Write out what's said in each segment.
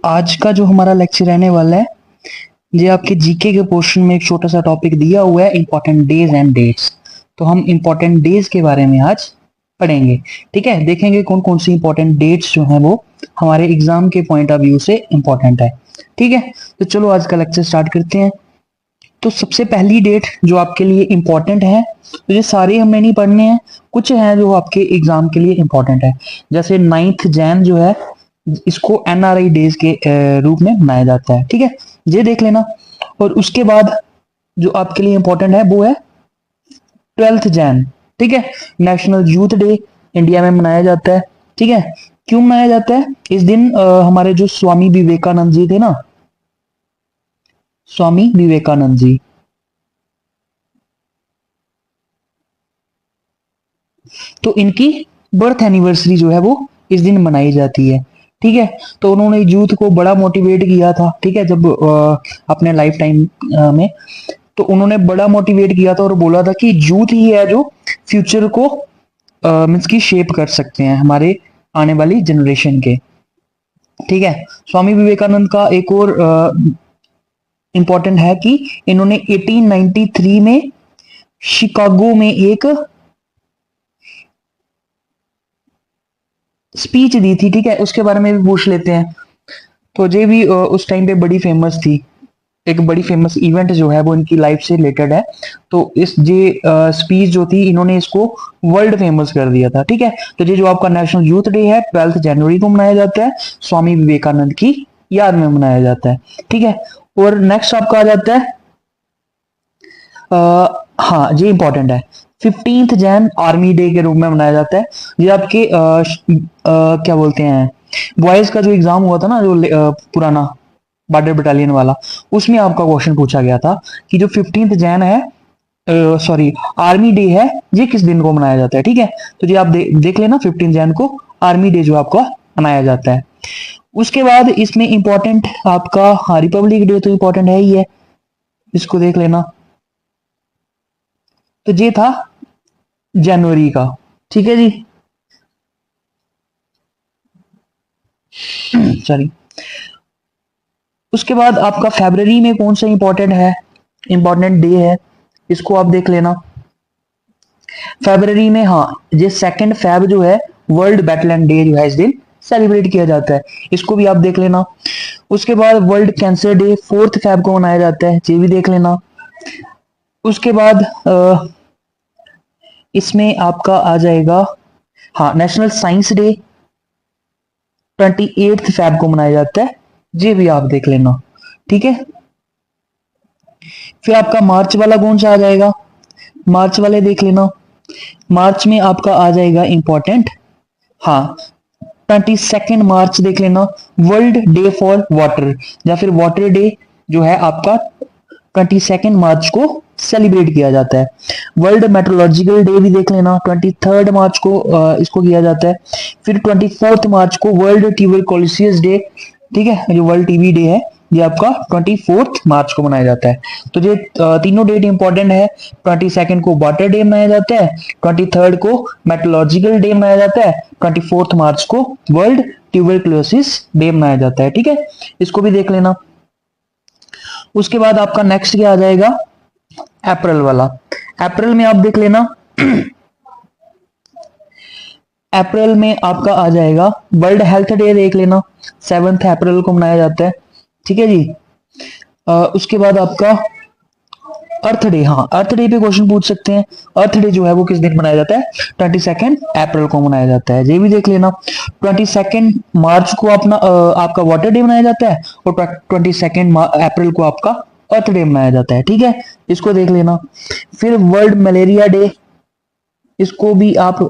आज का जो हमारा लेक्चर रहने वाला है, ये आपके जीके के पोर्शन में एक छोटा सा टॉपिक दिया हुआ है, इंपॉर्टेंट डेज एंड डेट्स। तो हम इंपॉर्टेंट डेज के बारे में आज पढ़ेंगे। ठीक है, देखेंगे कौन कौन सी इंपॉर्टेंट डेट्स जो हैं वो हमारे एग्जाम के पॉइंट ऑफ व्यू से इंपॉर्टेंट है। ठीक है, तो चलो आज का लेक्चर स्टार्ट करते हैं। तो सबसे पहली डेट जो आपके लिए इंपॉर्टेंट है, तो ये सारे हमें नहीं पढ़ने हैं, कुछ हैं जो आपके एग्जाम के लिए इंपॉर्टेंट है। जैसे 9 जैन जो है, इसको एनआरआई डेज के रूप में मनाया जाता है। ठीक है, ये देख लेना। और उसके बाद जो आपके लिए इंपॉर्टेंट है वो है 12 जैन। ठीक है, नेशनल यूथ डे इंडिया में मनाया जाता है। ठीक है, क्यों मनाया जाता है इस दिन? हमारे जो स्वामी विवेकानंद जी थे ना, स्वामी विवेकानंद जी, तो इनकी बर्थ एनिवर्सरी जो है वो इस दिन मनाई जाती है। ठीक है, तो उन्होंने यूथ को बड़ा मोटिवेट किया था। ठीक है, जब अपने लाइफ टाइम में, तो उन्होंने बड़ा मोटिवेट किया था और बोला था कि यूथ ही है जो फ्यूचर को मीन्स की शेप कर सकते हैं हमारे आने वाली जनरेशन के। ठीक है, स्वामी विवेकानंद का एक और इंपॉर्टेंट है कि इन्होंने 1893 में शिकागो में एक स्पीच दी थी। ठीक है, उसके बारे में भी पूछ लेते हैं। तो ये भी उस टाइम पे बड़ी फेमस थी, एक बड़ी फेमस इवेंट जो है वो इनकी लाइफ से रिलेटेड है। तो इस ये स्पीच जो थी, इन्होंने इसको वर्ल्ड फेमस कर दिया था। ठीक है, तो ये जो आपका नेशनल यूथ डे है 12 जनवरी को मनाया जाता है, स्वामी विवेकानंद की याद में मनाया जाता है। ठीक है, और नेक्स्ट आपका आ जाता है हाँ, ये इंपॉर्टेंट है, 15 जैन आर्मी डे के रूप में मनाया जाता है। ये आपके क्या बोलते हैं, बॉयज का जो एग्जाम हुआ था ना, जो पुराना बॉर्डर बटालियन वाला, उसमें आपका क्वेश्चन पूछा गया था कि जो 15 जैन है, सॉरी आर्मी डे है, ये किस दिन को मनाया जाता है। ठीक है, तो ये आप देख लेना, 15 जैन को आर्मी डे जो आपका मनाया जाता है। उसके बाद इसमें इंपॉर्टेंट आपका, हाँ, रिपब्लिक डे तो इंपॉर्टेंट है ही है, इसको देख लेना। तो ये था जनवरी का। ठीक है जी, सॉरी। उसके बाद आपका फरवरी में कौन सा इंपॉर्टेंट है, इंपॉर्टेंट डे है, इसको आप देख लेना। फरवरी में, हाँ, ये 2 फेब जो है, वर्ल्ड बैटलैंड डे जो है इस दिन सेलिब्रेट किया जाता है, इसको भी आप देख लेना। उसके बाद वर्ल्ड कैंसर डे 4 फेब को मनाया जाता है, ये भी देख लेना। उसके बाद इसमें आपका आ जाएगा, हाँ, नेशनल साइंस डे 28 फेब को मनाया जाता है, ये भी आप देख लेना। ठीक है, फिर आपका मार्च वाला कौन सा आ जाएगा, मार्च वाले देख लेना। मार्च में आपका आ जाएगा इंपॉर्टेंट, हाँ, 22 मार्च देख लेना, वर्ल्ड डे फॉर वाटर, या फिर वाटर डे जो है आपका 22 मार्च को सेलिब्रेट किया जाता है। वर्ल्ड मेट्रोलॉजिकल डे भी देख लेना, 23 मार्च को इसको किया जाता है। फिर 24 मार्च को वर्ल्ड ट्यूबरकुलोसिस डे, ठीक है, जो वर्ल्ड टीबी डे है, ये आपका 24 मार्च को मनाया जाता है। तो ये तीनों डेट इंपॉर्टेंट है। 22 को वाटर डे मनाया जाता है, 23 को मेट्रोलॉजिकल डे मनाया जाता है, 24 मार्च को वर्ल्ड ट्यूबरकुलोसिस डे मनाया जाता है। ठीक है, इसको भी देख लेना। उसके बाद आपका नेक्स्ट क्या आ जाएगा, अप्रैल वाला। अप्रैल में आप देख लेना, अप्रैल में आपका आ जाएगा वर्ल्ड हेल्थ डे, देख लेना, 7 अप्रैल को मनाया जाता है। ठीक है जी। उसके बाद आपका अर्थ डे, हाँ, अर्थ डे पे क्वेश्चन पूछ सकते हैं। अर्थ डे जो है वो किस दिन मनाया जाता है, 22 अप्रैल को मनाया जाता है, ये भी देख लेना। 22 मार्च को अपना आपका वाटर डे मनाया जाता है, और 22 अप्रैल को आपका अर्थ डे मनाया जाता है। ठीक है, इसको देख लेना। फिर वर्ल्ड मलेरिया डे, इसको भी आप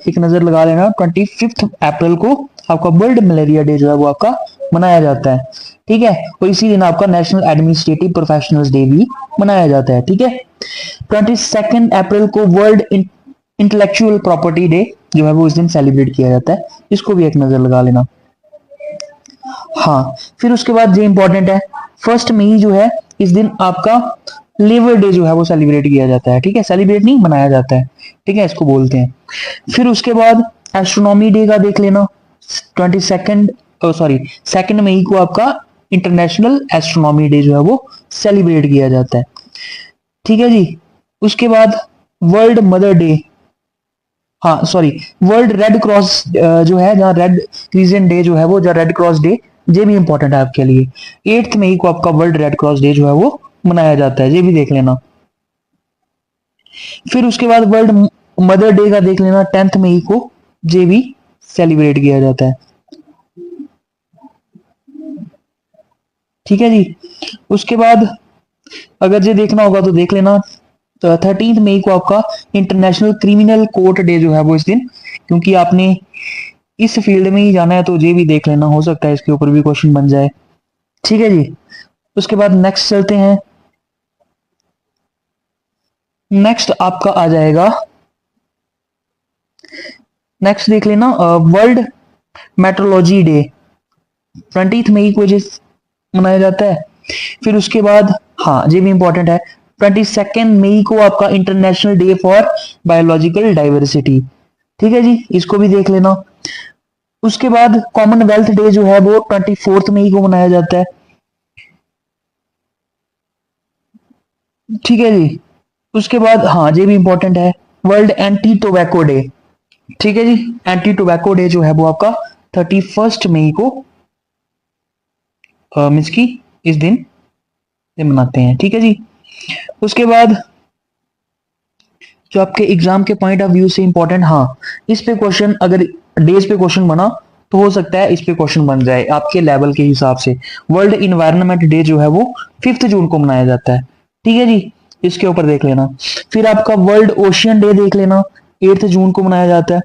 एक नजर लगा लेना। 25 अप्रैल को आपका वर्ल्ड मलेरिया डे जो है वो आपका मनाया जाता है। ठीक है, और इसी दिन आपका नेशनल एडमिनिस्ट्रेटिव प्रोफेशनल्स डे भी मनाया जाता है। ठीक है, 22 अप्रैल को वर्ल्ड इंटेलेक्चुअल प्रॉपर्टी डे जो है वो इस दिन सेलिब्रेट किया जाता है, इसको भी एक नजर लगा लेना। हाँ, फिर उसके बाद जो इंपॉर्टेंट है, 1 मई जो है, इस दिन आपका लेबर डे जो है वो सेलिब्रेट किया जाता है। ठीक है, सेलिब्रेट नहीं, मनाया जाता है। ठीक है, इसको बोलते हैं। फिर उसके बाद एस्ट्रोनॉमी डे का देख लेना, 22 सॉरी 2 मई को आपका इंटरनेशनल एस्ट्रोनॉमी डे जो है वो सेलिब्रेट किया जाता है। ठीक है जी। उसके बाद वर्ल्ड मदर डे, हाँ सॉरी वर्ल्ड रेड क्रॉस जो है, जहाँ रेड क्रिसेंट डे जो है वो, जहाँ रेड क्रॉस डे, ये भी इंपॉर्टेंट है आपके लिए। 8 मई को आपका वर्ल्ड रेड क्रॉस डे जो है वो मनाया जाता है, ये भी देख लेना। फिर उसके बाद वर्ल्ड मदर डे का देख लेना, 10 मई को, ये भी सेलिब्रेट किया जाता है। ठीक है जी। उसके बाद अगर ये देखना होगा तो देख लेना, तो 13 मई को आपका इंटरनेशनल क्रिमिनल कोर्ट डे जो है वो इस दिन, क्योंकि आपने इस फील्ड में ही जाना है तो ये भी देख लेना, हो सकता है इसके ऊपर भी क्वेश्चन बन जाए। ठीक है जी। उसके बाद नेक्स्ट चलते हैं। नेक्स्ट आपका आ जाएगा, नेक्स्ट देख लेना वर्ल्ड मेट्रोलॉजी डे, 20 मई को जिस मनाया जाता है। फिर उसके बाद हाँ ये भी इंपॉर्टेंट है, 22 मई को आपका international day for biological diversity. ठीक है जी, इसको भी देख लेना। उसके बाद कॉमनवेल्थ डे जो है वो 24 मई को मनाया जाता है। ठीक है जी। उसके बाद हाँ ये भी इंपॉर्टेंट है, वर्ल्ड एंटी टोबैको डे। ठीक है जी, एंटी टोबैको डे जो है वो आपका 31 मई को मीन्स की इस दिन ये मनाते हैं। ठीक है जी। उसके बाद जो आपके एग्जाम के पॉइंट ऑफ व्यू से इंपॉर्टेंट, हाँ इस पे क्वेश्चन, अगर डेज पे क्वेश्चन बना तो हो सकता है इस पे क्वेश्चन बन जाए आपके लेवल के हिसाब से। वर्ल्ड इन्वायरमेंट डे जो है वो 5 जून को मनाया जाता है। ठीक है जी, इसके ऊपर देख लेना। फिर आपका वर्ल्ड ओशियन डे देख लेना, 8 जून को मनाया जाता है।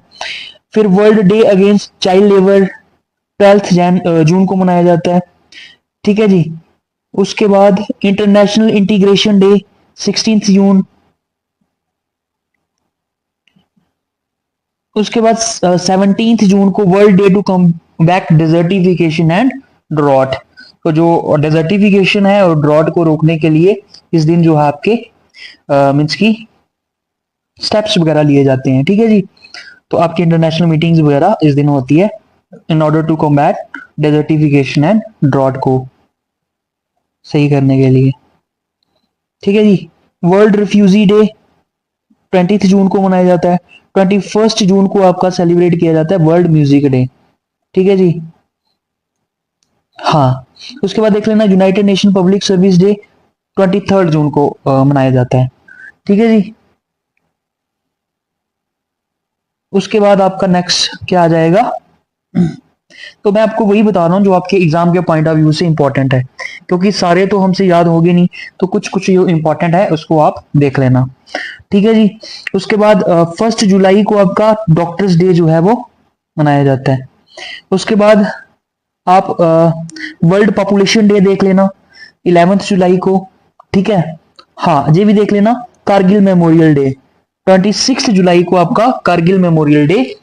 फिर world day against child labour 12 जून को मनाया जाता है। ठीक है जी। उसके बाद इंटरनेशनल इंटीग्रेशन डे 16 जून। उसके बाद 17 जून को world day to come back desertification and drought. तो जो डेजर्टिफिकेशन है और ड्रॉट को रोकने के लिए इस दिन जो है आपके मीन्स की स्टेप्स वगैरह लिए जाते हैं। ठीक है जी। तो आपकी इंटरनेशनल मीटिंग्स वगैरह इस दिन होती है in order to combat desertification and drought को सही करने के लिए। ठीक है जी। वर्ल्ड रिफ्यूजी डे 20 जून को मनाया जाता है। 21 जून को आपका सेलिब्रेट किया जाता है वर्ल्ड म्यूजिक डे। ठीक है जी। हाँ उसके बाद देख लेना, United nation public service day 23 जून को मनाया जाता है। ठीक है जी। उसके बाद आपका नेक्स्ट क्या आ जाएगा, तो मैं आपको वही बता रहा हूँ जो आपके एग्जाम के पॉइंट ऑफ व्यू से इंपॉर्टेंट है, क्योंकि सारे तो हमसे याद होंगे नहीं, तो कुछ कुछ जो इंपॉर्टेंट है उसको आप देख लेना। ठीक है जी। उसके बाद 1 जुलाई को आपका डॉक्टर्स डे जो है वो मनाया जाता है। उसके बाद आप वर्ल्ड पॉपुलेशन डे देख लेना 11 जुलाई को। ठीक है। हाँ ये भी देख लेना, कारगिल मेमोरियल डे 26 जुलाई को आपका कारगिल मेमोरियल डे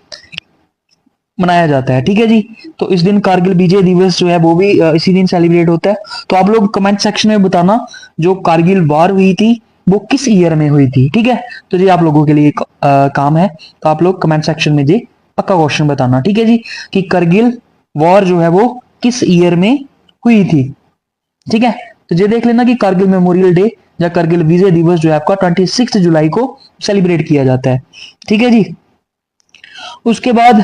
मनाया जाता है। ठीक है जी। तो इस दिन कारगिल विजय दिवस जो है वो भी इसी दिन सेलिब्रेट होता है। तो आप लोग कमेंट सेक्शन में बताना जो कारगिल वार हुई थी वो किस ईयर में हुई थी। ठीक है, तो ये आप लोगों के लिए काम है, तो आप लोग कमेंट सेक्शन में जी पक्का क्वेश्चन बताना। ठीक है जी, कि कारगिल वॉर जो है वो किस ईयर में हुई थी। ठीक है, तो ये देख लेना कि कारगिल मेमोरियल डे या कारगिल विजय दिवस जो है आपका 26 जुलाई को सेलिब्रेट किया जाता है। ठीक है जी। उसके बाद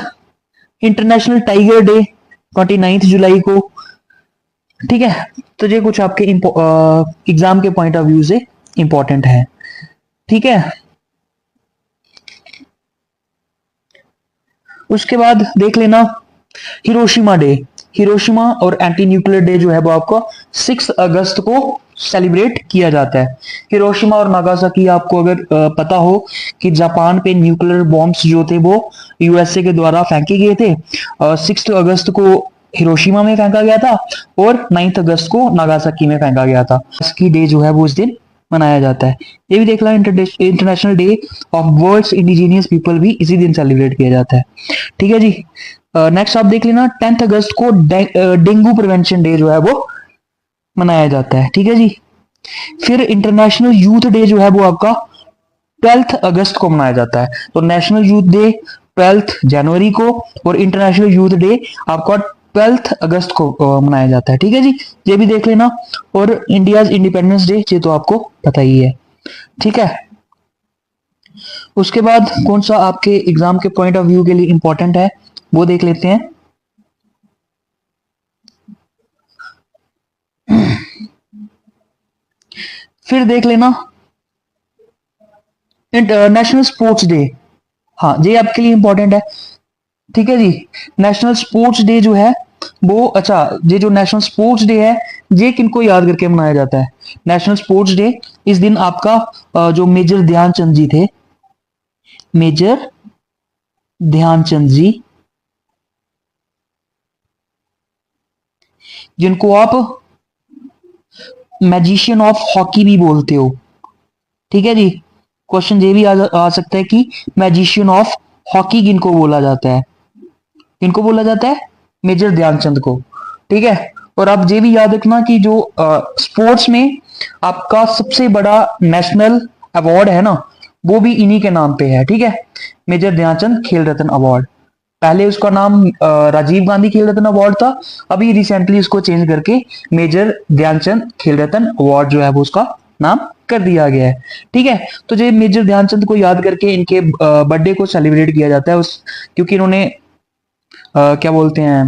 इंटरनेशनल टाइगर डे 29 जुलाई को। ठीक है, तो ये कुछ आपके एग्जाम के पॉइंट ऑफ व्यू से इंपॉर्टेंट है। ठीक है, उसके बाद देख लेना हिरोशिमा डे। हिरोशिमा और एंटी न्यूक्लियर डे जो है वो आपको 6 अगस्त को सेलिब्रेट किया जाता है। हिरोशिमा और नागासाकी आपको अगर पता हो कि जापान पे न्यूक्लियर बॉम्ब्स जो थे वो यूएसए के द्वारा फेंके गए थे। 6 अगस्त को हिरोशिमा में फेंका गया था और 9 अगस्त को नागासाकी में फेंका गया था। इसकी डे जो है वो इस दिन मनाया जाता है। ये भी देख ला, international day of world's indigenous people भी इसी दिन सेलिब्रेट किया जाता है। ठीक है जी। नेक्स्ट आप देख लेना 10 अगस्त को डेंगू प्रिवेंशन डे जो है वो मनाया जाता है। ठीक है जी। फिर इंटरनेशनल यूथ डे जो है वो आपका 12 अगस्त को मनाया जाता है। तो नेशनल यूथ डे 12 जनवरी को और इंटरनेशनल यूथ डे आपका 12 अगस्त को मनाया जाता है। ठीक है जी, ये भी देख लेना। और इंडियाज इंडिपेंडेंस डे ये तो आपको पता ही है। ठीक है, उसके बाद कौन सा आपके एग्जाम के पॉइंट ऑफ व्यू के लिए इंपॉर्टेंट है वो देख लेते हैं। फिर देख लेना नेशनल स्पोर्ट्स डे। हाँ, ये आपके लिए इंपॉर्टेंट है। ठीक है जी, नेशनल स्पोर्ट्स डे जो है वो, अच्छा, ये जो नेशनल स्पोर्ट्स डे है ये किनको याद करके मनाया जाता है? नेशनल स्पोर्ट्स डे इस दिन आपका जो मेजर ध्यानचंद जी थे, मेजर ध्यानचंद जी, जिनको आप मैजिशियन ऑफ हॉकी भी बोलते हो। ठीक है जी, क्वेश्चन ये भी आ सकता है कि मैजिशियन ऑफ हॉकी किनको बोला जाता है? किनको बोला जाता है? मेजर ध्यानचंद को। ठीक है, और आप ये भी याद रखना कि जो स्पोर्ट्स में आपका सबसे बड़ा नेशनल अवार्ड है ना, वो भी इन्हीं के नाम पे है। ठीक है, मेजर ध्यानचंद खेल रत्न अवार्ड। पहले उसका नाम राजीव गांधी खेल रत्न अवार्ड था, अभी रिसेंटली इसको चेंज करके मेजर ध्यानचंद खेल रत्न अवार्ड जो है वो उसका नाम कर दिया गया है। ठीक है, तो जो मेजर ध्यानचंद को याद करके इनके बर्थडे को सेलिब्रेट किया जाता है उस, क्योंकि इन्होंने क्या बोलते हैं,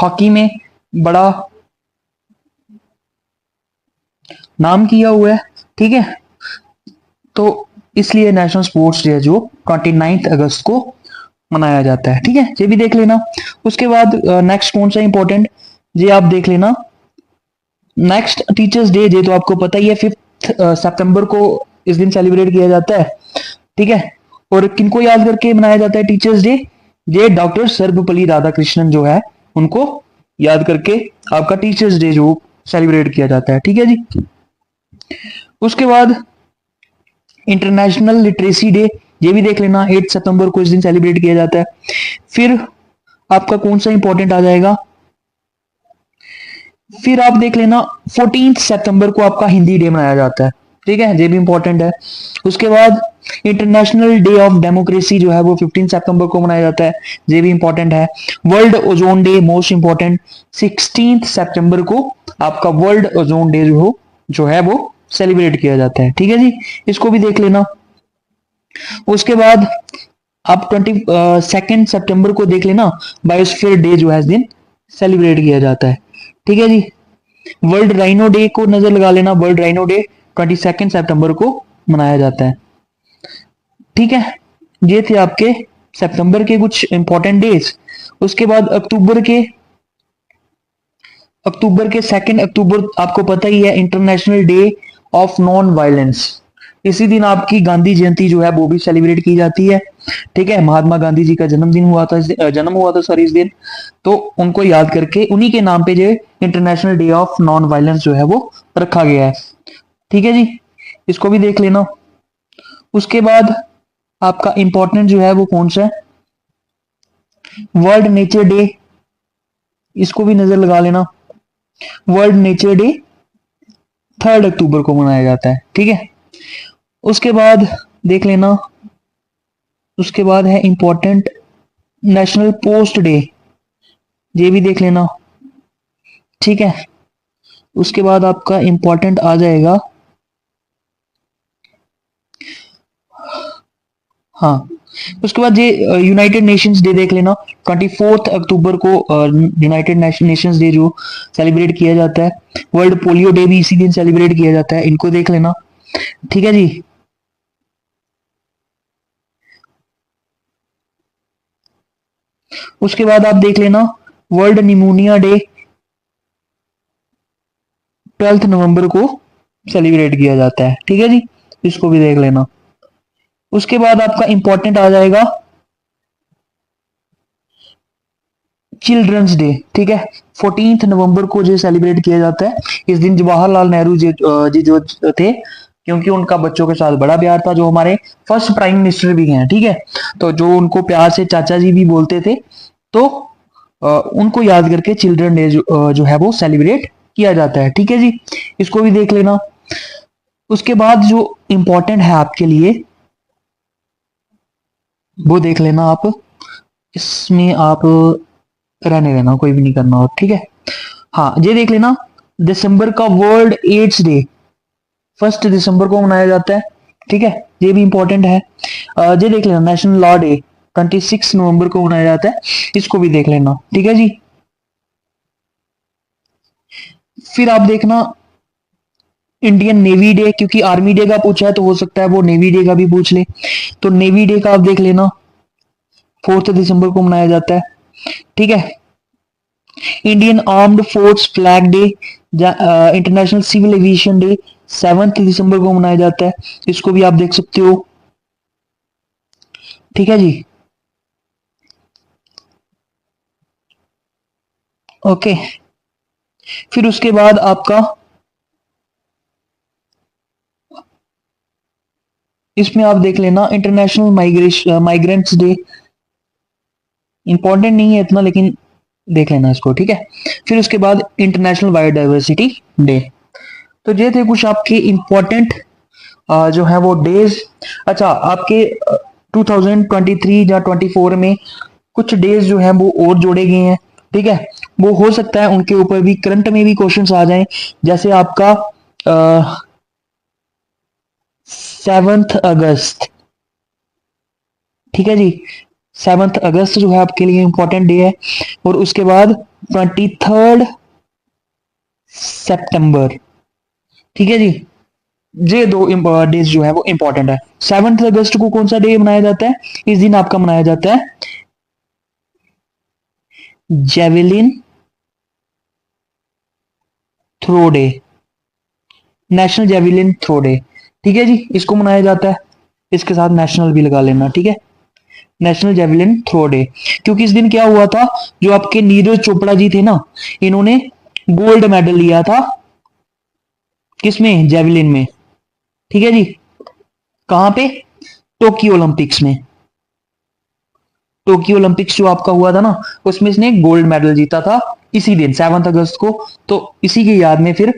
हॉकी में बड़ा नाम किया हुआ है। ठीक है, तो इसलिए नेशनल स्पोर्ट्स डे जो 29 अगस्त को मनाया जाता है। ठीक है, ये भी देख लेना। उसके बाद नेक्स्ट कौन सा इंपॉर्टेंट, ये आप देख लेना। नेक्स्ट टीचर्स डे, ये तो आपको पता ही है, 5 सितंबर को इस दिन सेलिब्रेट किया जाता है। ठीक है, और किनको याद करके मनाया जाता है टीचर्स डे? ये डॉक्टर सर्वपल्ली राधाकृष्णन जो है उनको याद करके आपका टीचर्स डे जो सेलिब्रेट किया जाता है। ठीक है जी, उसके बाद इंटरनेशनल लिटरेसी डे, ये भी देख लेना, 8 सितंबर को इस दिन सेलिब्रेट किया जाता है। फिर आपका कौन सा इंपॉर्टेंट आ जाएगा? फिर आप देख लेना 14 सितंबर को आपका हिंदी डे मनाया जाता है। ठीक है, ये भी इंपॉर्टेंट है। उसके बाद इंटरनेशनल डे ऑफ डेमोक्रेसी जो है वो 15 सितंबर को मनाया जाता है, ये भी इंपॉर्टेंट है। World ozone day most important, 16 सितंबर को आपका वर्ल्ड ओजोन डे जो है वो सेलिब्रेट किया जाता है। ठीक है जी, इसको भी देख लेना। उसके बाद आप 22 सितंबर को देख लेना, बायोस्फीयर डे जो है इस दिन सेलिब्रेट किया जाता है। ठीक है जी, वर्ल्ड राइनो डे को नजर लगा लेना, वर्ल्ड राइनो डे 22 सितंबर को मनाया जाता है। ठीक है, ये थे आपके सितंबर के कुछ इंपॉर्टेंट डेज। उसके बाद अक्टूबर के 2 अक्टूबर आपको पता ही है, international day of non violence. इसी दिन आपकी गांधी जयंती जो है वो भी सेलिब्रेट की जाती है। ठीक है, महात्मा गांधी जी का जन्मदिन हुआ था, जन्म हुआ था सॉरी इस दिन, तो उनको याद करके उन्हीं के नाम पे जो international day of non violence जो है वो रखा गया है। ठीक है जी, इसको भी देख लेना। उसके बाद आपका इंपॉर्टेंट जो है वो कौन सा है? वर्ल्ड नेचर डे, इसको भी नजर लगा लेना। वर्ल्ड नेचर डे 3 अक्टूबर को मनाया जाता है। ठीक है, उसके बाद देख लेना, उसके बाद है इंपॉर्टेंट नेशनल पोस्ट डे, ये भी देख लेना। ठीक है, उसके बाद आपका इंपॉर्टेंट आ जाएगा, हाँ, उसके बाद ये यूनाइटेड नेशंस डे देख लेना, 24 अक्टूबर को यूनाइटेड नेशंस डे जो सेलिब्रेट किया जाता है। वर्ल्ड पोलियो डे भी इसी दिन सेलिब्रेट किया जाता है, इनको देख लेना। ठीक है जी, उसके बाद आप देख लेना वर्ल्ड निमोनिया डे 12 नवंबर को सेलिब्रेट किया जाता है। ठीक है जी, इसको भी देख लेना। उसके बाद आपका इंपॉर्टेंट आ जाएगा चिल्ड्रंस डे। ठीक है, 14 नवंबर को जो सेलिब्रेट किया जाता है, इस दिन जवाहरलाल नेहरू जी जो थे, क्योंकि उनका बच्चों के साथ बड़ा प्यार था, जो हमारे फर्स्ट प्राइम मिनिस्टर भी हैं। ठीक है, तो जो उनको प्यार से चाचा जी भी बोलते थे, तो उनको याद करके चिल्ड्रन डे जो है वो सेलिब्रेट किया जाता है। ठीक है जी, इसको भी देख लेना। उसके बाद जो इंपॉर्टेंट है आपके लिए वो देख लेना आप, इसमें आप रहने देना, कोई भी नहीं करना और, ठीक है। हाँ, ये देख लेना, दिसंबर का वर्ल्ड एड्स डे 1 दिसंबर को मनाया जाता है, ठीक है, ये भी इंपॉर्टेंट है। ये देख लेना, नेशनल लॉ डे 26 नवंबर को मनाया जाता है, इसको भी देख लेना, ठीक है जी। फिर आप देखना इंडियन नेवी डे, क्योंकि आर्मी डे का पूछा है तो हो सकता है वो नेवी डे का भी पूछ ले, तो नेवी डे का आप देख लेना 4 दिसंबर को मनाया जाता है, ठीक है। Indian armed force flag day, international civil aviation day 7 दिसंबर को मनाया जाता है, इसको भी आप देख सकते हो, ठीक है जी। ओके, फिर उसके बाद आपका इसमें आप देख लेना इंटरनेशनल माइग्रेंट्स डे, इंपॉर्टेंट नहीं है इतना लेकिन देख लेना इसको, ठीक है। फिर उसके बाद इंटरनेशनल बायोडाइवर्सिटी डे। तो ये थे कुछ आपके इंपॉर्टेंट जो है वो डेज। अच्छा, आपके 2023 या 24 में कुछ डेज जो है वो और जोड़े गए हैं, ठीक है। वो हो सकता है उनके ऊपर भी करंट में भी क्वेश्चंस आ जाएं, जैसे आपका 7 अगस्त, ठीक है जी। 7 अगस्त जो है आपके लिए इंपॉर्टेंट डे है, और उसके बाद 23 सितंबर, ठीक है जी। ये दो डेज जो है वो इंपॉर्टेंट है। 7 अगस्त को कौन सा डे मनाया जाता है? इस दिन आपका मनाया जाता है javelin throw day, national javelin throw day, ठीक है जी, इसको मनाया जाता है। इसके साथ नेशनल भी लगा लेना, ठीक है, नेशनल जेवलिन थ्रो डे। क्योंकि इस दिन क्या हुआ था, जो आपके नीरज चोपड़ा जी थे ना, इन्होंने गोल्ड मेडल लिया था, किसमें? जेवलिन में, ठीक है जी। कहां पे? टोक्यो ओलंपिक्स में। टोक्यो ओलंपिक्स जो आपका हुआ था ना, उसमें इसने गोल्ड मेडल जीता था इसी दिन 7 अगस्त को। तो इसी की याद में फिर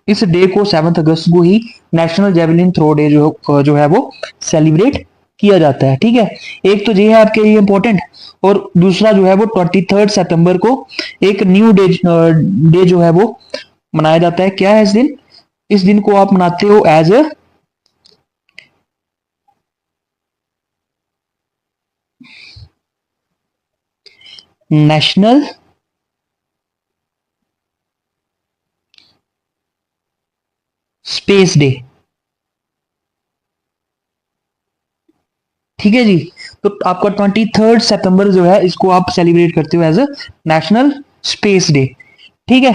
इस डे को 7 अगस्त को ही नेशनल जेवलिन थ्रो डे जो है वो सेलिब्रेट किया जाता है, ठीक है। एक तो ये है आपके लिए इंपॉर्टेंट, और दूसरा जो है वो 23 सितंबर को एक न्यू डे जो है वो मनाया जाता है। क्या है इस दिन? इस दिन को आप मनाते हो as a national space day, ठीक है जी। तो आपका 23 सितंबर जो है इसको आप सेलिब्रेट करते हो as a national space day, ठीक है।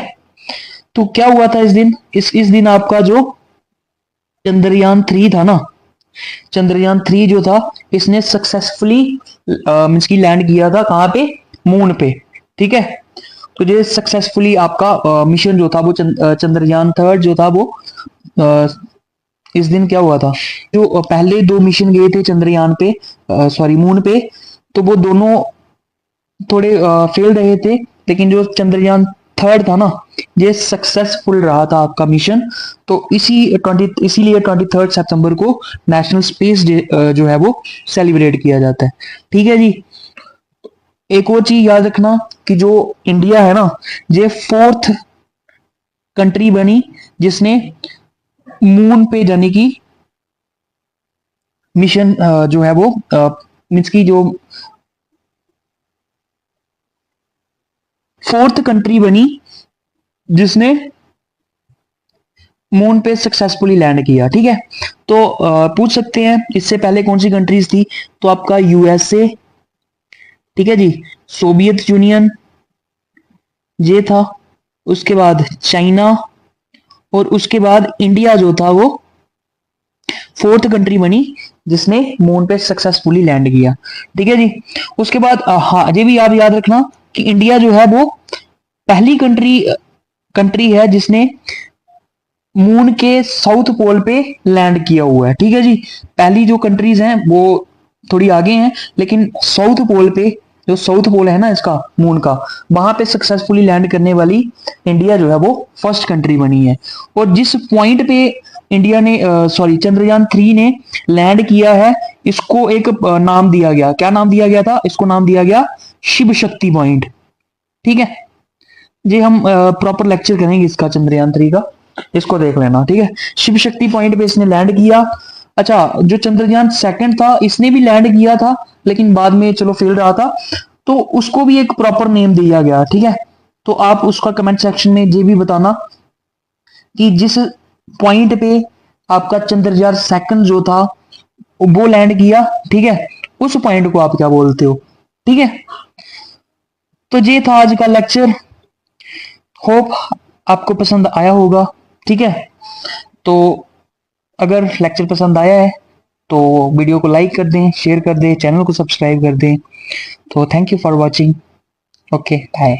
तो क्या हुआ था इस दिन? इस दिन आपका जो चंद्रयान 3 था ना, चंद्रयान 3 जो था, इसने सक्सेसफुली मींस की लैंड किया था कहां पे? मून पे, ठीक है। तो ये सक्सेसफुली आपका मिशन जो था वो चंद्रयान 3 जो था वो इस दिन क्या हुआ था, जो पहले 2 मिशन गए थे चंद्रयान पे, सॉरी मून पे, तो वो दोनों थोड़े फेल रहे थे, लेकिन जो चंद्रयान 3 था ना, ये सक्सेसफुल रहा था आपका मिशन। तो इसीलिए 23 सितंबर को नेशनल स्पेस डे जो है वो सेलिब्रेट किया जाता है, ठीक है जी। एक और चीज याद रखना कि जो इंडिया है ना, ये 4th कंट्री बनी जिसने मून पे जाने की मिशन जो है वो मीन्स की जो 4th कंट्री बनी जिसने मून पे सक्सेसफुली लैंड किया, ठीक है। तो पूछ सकते हैं इससे पहले कौन सी कंट्रीज थी, तो आपका यूएसए, ठीक है जी, सोवियत यूनियन ये था, उसके बाद चाइना, और उसके बाद इंडिया जो था वो 4th कंट्री बनी जिसने मून पे सक्सेसफुली लैंड किया, ठीक है जी। उसके बाद हाँ, ये भी आप याद रखना कि इंडिया जो है वो पहली कंट्री है जिसने मून के साउथ पोल पे लैंड किया हुआ है, ठीक है जी। पहली जो कंट्रीज हैं वो थोड़ी आगे हैं, लेकिन साउथ पोल पे, जो साउथ पोल है ना इसका, मून का, वहां पे सक्सेसफुली लैंड करने वाली इंडिया जो है वो फर्स्ट कंट्री बनी है। और जिस पॉइंट पे इंडिया ने चंद्रयान 3 ने लैंड किया है, इसको एक नाम दिया गया। क्या नाम दिया गया था इसको? नाम दिया गया शिव शक्ति पॉइंट, ठीक है जी। हम प्रॉपर लेक्चर करेंगे इसका, चंद्रयान 3 का, इसको देख लेना, ठीक है। शिव शक्ति पॉइंट पे इसने लैंड किया। अच्छा, जो चंद्रयान 2 था इसने भी लैंड किया था, लेकिन बाद में चलो फेल रहा था, तो उसको भी एक प्रॉपर नेम दिया गया, ठीक है। तो आप उसका कमेंट सेक्शन में ये भी बताना कि जिस पॉइंट पे आपका चंद्रयान 2 जो था वो लैंड किया, ठीक है, उस पॉइंट को आप क्या बोलते हो, ठीक है। तो ये था आज का लेक्चर। होप आपको पसंद आया होगा, ठीक है। तो अगर लेक्चर पसंद आया है तो वीडियो को लाइक कर दें, शेयर कर दें, चैनल को सब्सक्राइब कर दें। तो thank you for watching. Okay, bye.